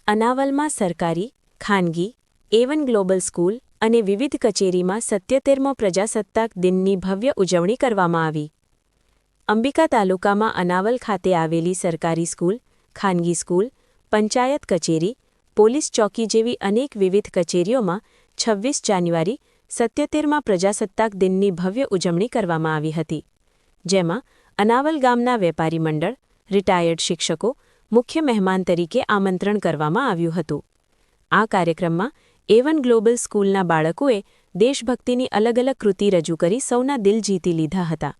અનાવલમાં સરકારી, ખાનગી, A1 global school અને વિવિધ કચેરીમાં 77મો પ્રજાસત્તાક દિનની ભવ્ય ઉજવણી કરવામાં આવી. અંબિકા તાલુકામાં અનાવલ ખાતે આવેલી સરકારી સ્કૂલ, ખાનગી સ્કૂલ, પંચાયત કચેરી, પોલીસ ચોકી જેવી અનેક વિવિધ કચેરીઓમાં 26 જાન્યુઆરી 77મા પ્રજાસત્તાક દિનની ભવ્ય ઉજવણી કરવામાં આવી હતી, જેમાં અનાવલ ગામના વેપારી મંડળ, રિટાયર્ડ શિક્ષકો મુખ્ય મહેમાન તરીકે આમંત્રણ કરવામાં આવ્યું હતું. આ કાર્યક્રમમાં A1 ગ્લોબલ સ્કૂલના બાળકોએ દેશભક્તિની અલગ અલગ કૃતિ રજૂ કરી સૌના દિલ જીતી લીધા હતા.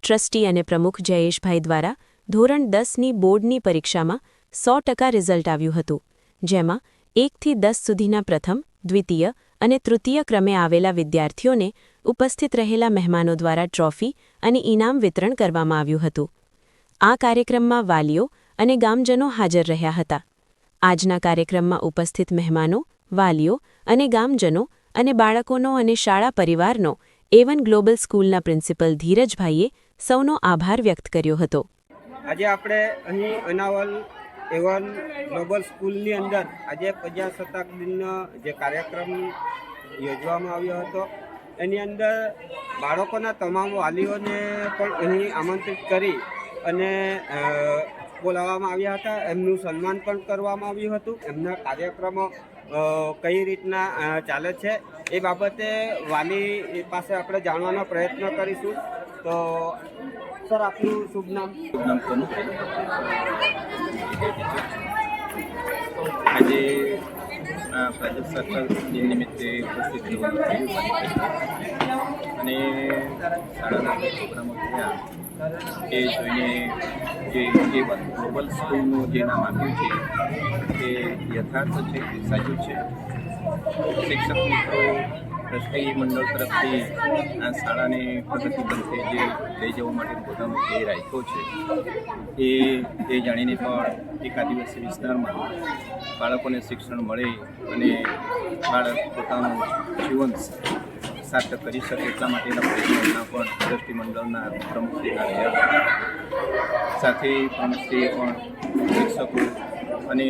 ટ્રસ્ટી અને પ્રમુખ જયેશભાઈ દ્વારા ધોરણ 10ની બોર્ડની પરીક્ષામાં 100% રિઝલ્ટ આવ્યું હતું, જેમાં 1થી 10 સુધીના પ્રથમ, દ્વિતીય અને તૃતીય ક્રમે આવેલા વિદ્યાર્થીઓને ઉપસ્થિત રહેલા મહેમાનો દ્વારા ટ્રોફી અને ઇનામ વિતરણ કરવામાં આવ્યું હતું. આ કાર્યક્રમમાં વાલીઓ અને ગામજનો હાજર રહ્યા હતા. આજના કાર્યક્રમમાં ઉપસ્થિત મહેમાનો, વાલીઓ અને ગામજનો અને બાળકોનો અને શાળા પરિવારનો A1 ગ્લોબલ સ્કૂલના પ્રિન્સિપલ ધીરજભાઈએ સૌનો આભાર વ્યક્ત કર્યો હતો. આજે આપણે અહીં અનાવલ A1 ગ્લોબલ સ્કૂલની અંદર આજે પ્રજાસત્તાક દિનનો જે કાર્યક્રમ યોજવામાં આવ્યો હતો એની અંદર બાળકોના તમામ વાલીઓને પણ અહીં આમંત્રિત કરી અને બોલાવવામાં આવ્યા હતા. એમનું સન્માન પણ કરવામાં આવ્યું હતું. એમના કાર્યક્રમો કઈ રીતના ચાલે છે એ બાબતે વાલી પાસે આપણે જાણવાનો પ્રયત્ન કરીશું. તો સર, આપનું શુભ નામ? આજે પ્રજાસત્તાક દિન નિમિત્તે ઉપસ્થિત રહેવાનું અને શાળાના પ્રોગ્રામો થયા એ જોઈને જે A1 ગ્લોબલ સ્કૂલનું જે નામ આપ્યું છે એ યથાર્થ છે, સાચું છે. શિક્ષક મિત્રો, ટ્રસ્ટી મંડળ તરફથી આ શાળાને પ્રગતિ પંથે જે લઈ જવા માટે પોતાનો ધ્યેય રાખ્યો છે એ જાણીને પણ એક આદિવાસી વિસ્તારમાં બાળકોને શિક્ષણ મળે અને બાળક પોતાનું જીવન સાર્થક કરી શકે એટલા માટેના પ્રયત્નોના પણ ટ્રસ્ટી મંડળના પ્રમુખશ્રીના રહ્યા. સાથે પ્રમુખશ્રીએ પણ શિક્ષકો અને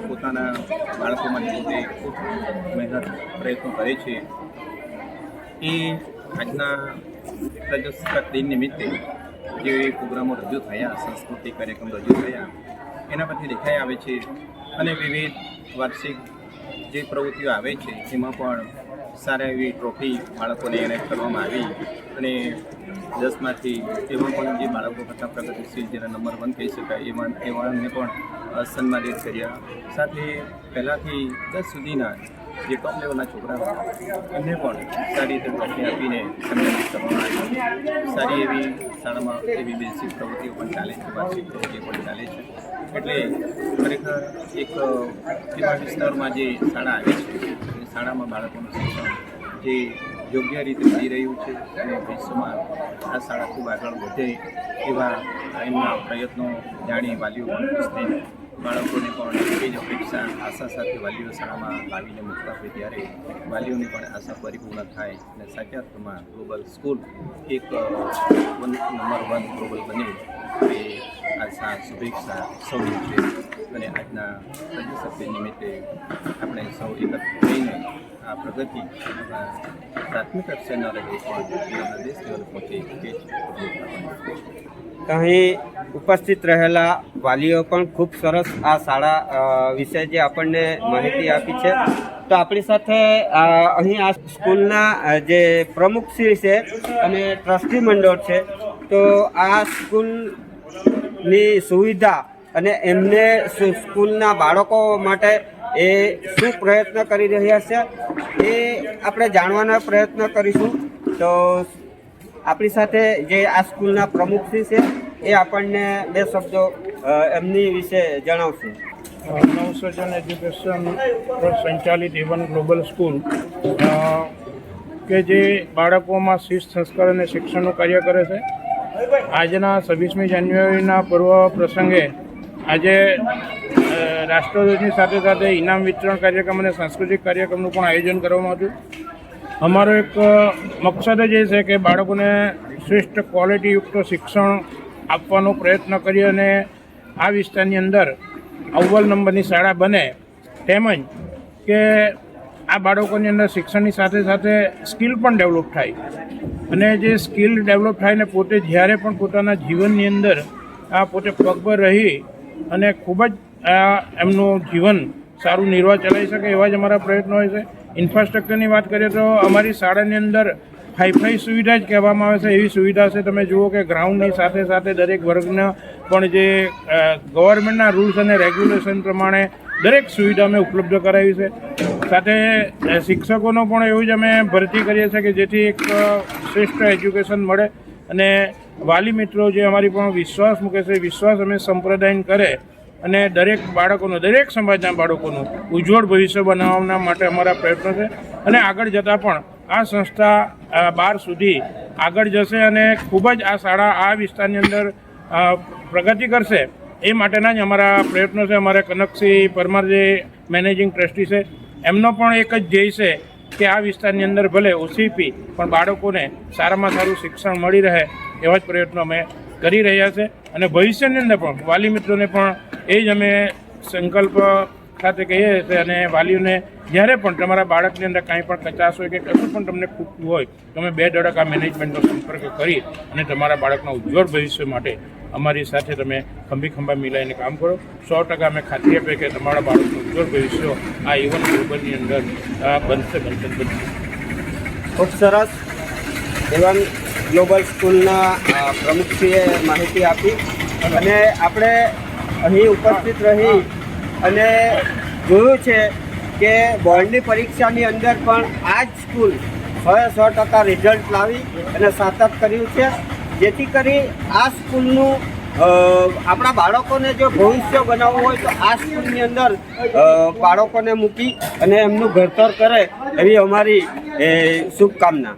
પોતાના બાળકો માટે પોતે ખૂબ મહેનત પ્રયત્નો કરે છે. એ આજના પ્રજાસત્તાક દિન નિમિત્તે જે પ્રોગ્રામો રજૂ થયા, સાંસ્કૃતિક કાર્યક્રમ રજૂ થયા, એના પરથી દેખાઈ આવે છે. અને વિવિધ વાર્ષિક જે પ્રવૃત્તિઓ આવે છે એમાં પણ સારા એવી ટ્રોફી બાળકોને એનાયત કરવામાં આવી અને 10માંથી એવા પણ જે બાળકો હતા પ્રગતિશીલ, જેના નંબર 1 કહી શકાય, એવાને પણ સન્માનિત કર્યા. સાથે પહેલાંથી 10 સુધીના જે ટોપ લેવલના છોકરા હતા એમને પણ સારી રીતે ટ્રોફી આપીને સન્માનિત કરવામાં આવ્યા. સારી એવી શાળામાં એવી બેસિક પ્રવૃત્તિઓ પણ ચાલે છે, વાર્ષિક પ્રવૃત્તિઓ પણ ચાલે છે. એટલે ખરેખર એક એવા વિસ્તારમાં જે શાળા આવે છે એ શાળામાં બાળકોનું શિક્ષણ જે યોગ્ય રીતે મળી રહ્યું છે અને ભવિષ્યમાં આ શાળા ખૂબ આગળ વધે એવા એમના પ્રયત્નો જાણી વાલીઓ પણ ખુશ થઈને બાળકોને પણ એ જ અપેક્ષા, આશા સાથે વાલીઓ શાળામાં લાવીને મૂકતા હોય ત્યારે વાલીઓની પણ આશા પરિપૂર્ણ થાય અને સાચા અર્થમાં ગ્લોબલ સ્કૂલ એક નંબર 1 ગ્લોબલ બને એ આશા, શુભેચ્છા સૌની છે. અને આજના પ્રજાસત્તાક નિમિત્તે આપણે સૌ એકત્ર થઈને આ પ્રગતિ પ્રાથમિક કક્ષાએ ન રહે પણ દેશ લેવલ પહોંચે તે જ. અહીં ઉપસ્થિત રહેલા વાલીઓ પણ ખૂબ સરસ આ શાળા વિશે જે આપણને માહિતી આપી છે. તો આપણી સાથે અહીં આ સ્કૂલના જે પ્રમુખશ્રી છે અને ટ્રસ્ટી મંડળ છે, તો આ સ્કૂલની સુવિધા અને એમને સ્કૂલના બાળકો માટે એ શું પ્રયત્ન કરી રહ્યા છે એ આપણે જાણવાનો પ્રયત્ન કરીશું. તો આપણી સાથે જે આ સ્કૂલના પ્રમુખશ્રી છે એ આપણને 2 શબ્દો એમની વિશે જણાવશે. નવસર્જન એજ્યુકેશન સંચાલિત A1 ગ્લોબલ સ્કૂલ કે જે બાળકોમાં શિસ્ત, સંસ્કાર અને શિક્ષણનું કાર્ય કરે છે. આજના 26મી જાન્યુઆરીના પર્વ પ્રસંગે આજે રાષ્ટ્રધ્વજની સાથે સાથે ઇનામ વિતરણ કાર્યક્રમ અને સાંસ્કૃતિક કાર્યક્રમનું પણ આયોજન કરવામાં આવ્યું. અમારો એક મકસદ જ એ છે કે બાળકોને શ્રેષ્ઠ ક્વોલિટીયુક્ત શિક્ષણ આપવાનો પ્રયત્ન કરી અને આ વિસ્તારની અંદર અવ્વલ નંબરની શાળા બને, તેમજ કે આ બાળકોની અંદર શિક્ષણની સાથે સાથે સ્કિલ પણ ડેવલપ થાય, અને જે સ્કિલ ડેવલપ થાય ને પોતે જ્યારે પણ પોતાના જીવનની અંદર આ પોતે પગભર રહી અને ખૂબ જ એમનું જીવન સારું નિર્વાહ ચલાવી શકે એવા જ અમારા પ્રયત્નો હોય છે. ઇન્ફ્રાસ્ટ્રક્ચરની વાત કરીએ તો અમારી શાળાની અંદર હાઈફાઈ સુવિધા જ કહેવામાં આવે છે એવી સુવિધા છે. તમે જુઓ કે ગ્રાઉન્ડની સાથે સાથે દરેક વર્ગના પણ જે ગવર્મેન્ટના રૂલ્સ અને રેગ્યુલેશન પ્રમાણે દરેક સુવિધા અમે ઉપલબ્ધ કરાવી છે. સાથે શિક્ષકોનો પણ એવું જ અમે ભરતી કરીએ છીએ કે જેથી એક શ્રેષ્ઠ એજ્યુકેશન મળે, અને વાલી મિત્રો જે અમારી પણ વિશ્વાસ મૂકે છે, વિશ્વાસ અમે સંપ્રદાય કરે અને દરેક બાળકોનું, દરેક સમાજના બાળકોનું ઉજ્જવળ ભવિષ્ય બનાવવા માટે અમારા પ્રયત્નો છે. અને આગળ જતાં પણ આ સંસ્થા 12 સુધી આગળ જશે અને ખૂબ જ આ શાળા આ વિસ્તારની અંદર પ્રગતિ કરશે એ માટેના જ અમારા પ્રયત્નો છે. અમારે કનકસિંહ પરમાર જે મેનેજિંગ ટ્રસ્ટી છે એમનો પણ એક જ ધ્યેય છે કે આ વિસ્તારની અંદર ભલે ઓછી ફી પણ બાળકોને સારામાં સારું શિક્ષણ મળી રહે એવા જ પ્રયત્નો અમે કરી રહ્યા છે. અને ભવિષ્યની અંદર પણ વાલી મિત્રોને પણ એ જ અમે સંકલ્પ સાથે કહીએ છીએ, અને વાલીઓને જ્યારે પણ તમારા બાળકની અંદર કાંઈ પણ કચાશ હોય કે કશું પણ તમને ખૂટતું હોય તમે 2 ધડક આ મેનેજમેન્ટનો સંપર્ક કરી અને તમારા બાળકના ઉજ્જવળ ભવિષ્ય માટે અમારી સાથે તમે ખંભા મિલાઈને કામ કરો. 100% અમે ખાતરી આપીએ કે તમારા બાળકનું ઉજ્જવળ ભવિષ્ય આ ઇવન ગ્લોબલની અંદર બનશે. ખૂબ સરસ. ઇવન ગ્લોબલ સ્કૂલના પ્રમુખશ્રીએ માહિતી આપી, અને આપણે અહીં ઉપસ્થિત રહી અને જોયું છે કે બોર્ડની પરીક્ષાની અંદર પણ આ જ સ્કૂલ 100% રિઝલ્ટ લાવી અને સાર્થક કર્યું છે, જેથી કરી આ સ્કૂલનું આપણા બાળકોને જો ભવિષ્ય બનાવવું હોય તો આ સ્કૂલની અંદર બાળકોને મૂકી અને એમનું ઘડતર કરે એવી અમારી શુભકામના.